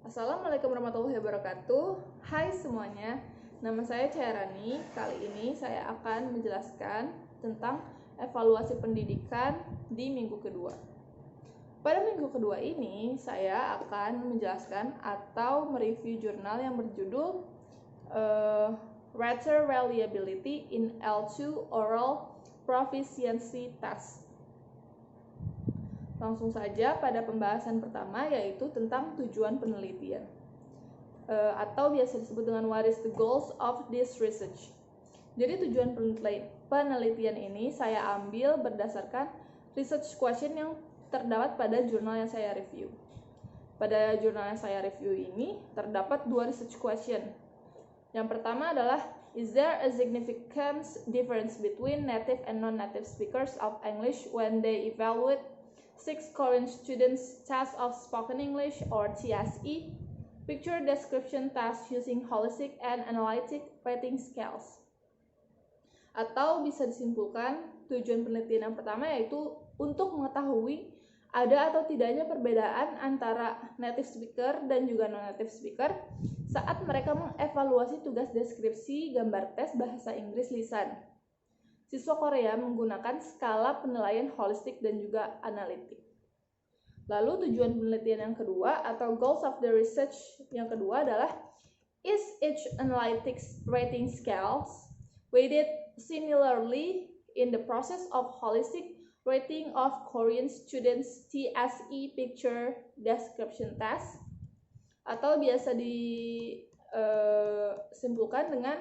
Assalamualaikum warahmatullahi wabarakatuh. Hai semuanya, nama saya Cairani. Kali ini saya akan menjelaskan tentang evaluasi pendidikan di minggu kedua. Pada minggu kedua ini, saya akan menjelaskan atau mereview jurnal yang berjudul Writer Reliability in L2 Oral Proficiency Test. Langsung saja pada pembahasan pertama, yaitu tentang tujuan penelitian atau biasa disebut dengan what is the goals of this research. Jadi tujuan penelitian ini saya ambil berdasarkan research question yang terdapat pada jurnal yang saya review. Pada jurnal yang saya review ini terdapat dua research question. Yang pertama adalah, is there a significant difference between native and non-native speakers of English when they evaluate 6 Korean students test of spoken English or TSE, picture description test using holistic and analytic rating scales. Atau bisa disimpulkan, tujuan penelitian yang pertama yaitu untuk mengetahui ada atau tidaknya perbedaan antara native speaker dan juga non-native speaker saat mereka mengevaluasi tugas deskripsi gambar tes bahasa Inggris lisan. Siswa Korea menggunakan skala penilaian holistik dan juga analitik. Lalu tujuan penelitian yang kedua atau goals of the research yang kedua adalah, is each analytic rating scales weighted similarly in the process of holistic rating of Korean students TSE picture description test, atau biasa disimpulkan dengan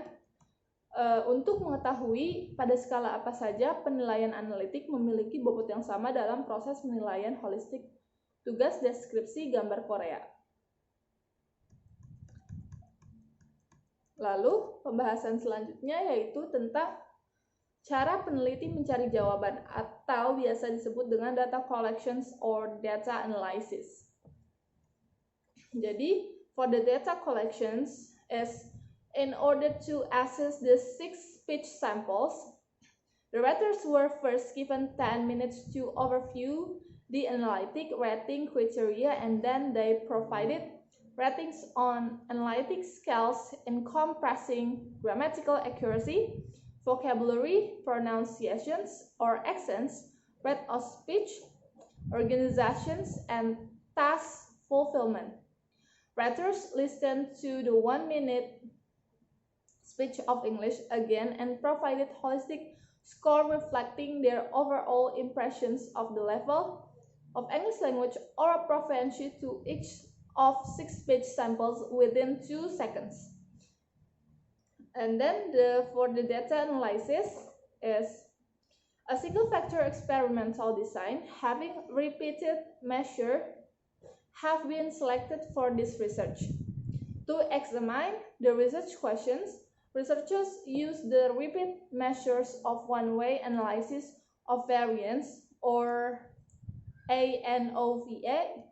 untuk mengetahui pada skala apa saja penilaian analitik memiliki bobot yang sama dalam proses penilaian holistik tugas deskripsi gambar Korea. Lalu pembahasan selanjutnya yaitu tentang cara peneliti mencari jawaban atau biasa disebut dengan data collections or data analysis. Jadi, for the data collections is in order to assess the 6 speech samples, the writers were first given 10 minutes to overview the analytic rating criteria, and then they provided ratings on analytic scales encompassing grammatical accuracy, vocabulary, pronunciations or accents, rate of speech, organizations, and task fulfillment. Writers listened to the 1-minute speech of English again and provided holistic score reflecting their overall impressions of the level of English language or proficiency to each of 6 speech samples within 2 seconds. And then for the data analysis is a single factor experimental design having repeated measure have been selected for this research. To examine the research questions, researchers use the repeat measures of one-way analysis of variance or ANOVA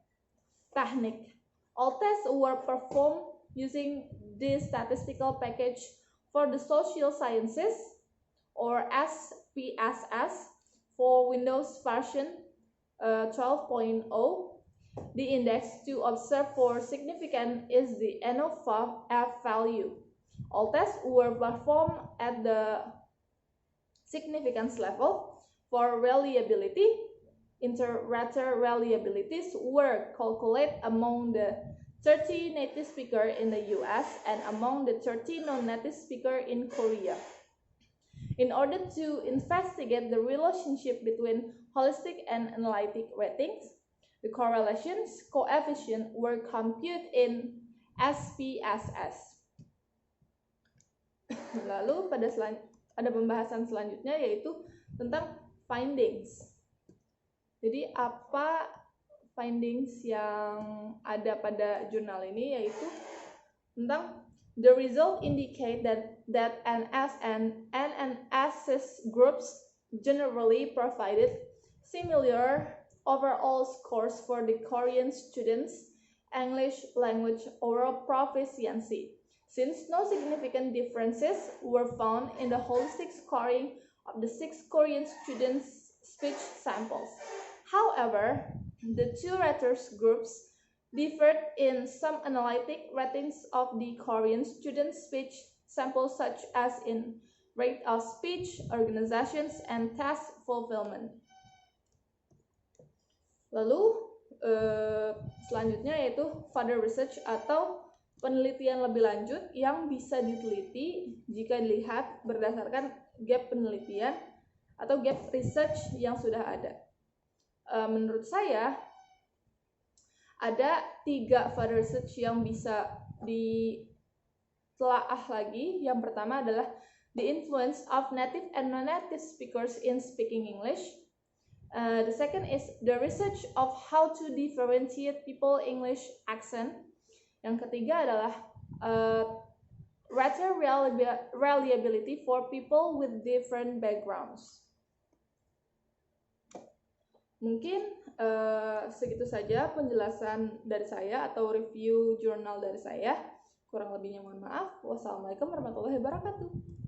technique. All tests were performed using this statistical package for the social sciences or SPSS for Windows version 12.0. The index to observe for significance is the ANOVA F value. All tests were performed at the significance level. For reliability, inter-rater reliabilities were calculated among the 30 native speakers in the US and among the 30 non-native speakers in Korea. In order to investigate the relationship between holistic and analytic ratings, the correlations coefficient were computed in SPSS. Lalu pada pembahasan selanjutnya yaitu tentang findings. Jadi apa findings yang ada pada jurnal ini, yaitu tentang the result indicate that NS and NNSS groups generally provided similar overall scores for the Korean students' English language oral proficiency, since no significant differences were found in the holistic scoring of the 6 Korean students' speech samples. However, the two writers groups differed in some analytic ratings of the Korean student speech samples, such as in rate of speech, organizations, and task fulfillment. Lalu selanjutnya yaitu further research atau penelitian lebih lanjut yang bisa diteliti jika dilihat berdasarkan gap penelitian atau gap research yang sudah ada. Menurut saya ada 3 further research yang bisa ditelaah lagi. Yang pertama adalah the influence of native and non-native speakers in speaking English. The second is the research of how to differentiate people English accent. Yang ketiga adalah rater reliability for people with different backgrounds. Mungkin segitu saja penjelasan dari saya atau review jurnal dari saya. Kurang lebihnya mohon maaf. Wassalamualaikum warahmatullahi wabarakatuh.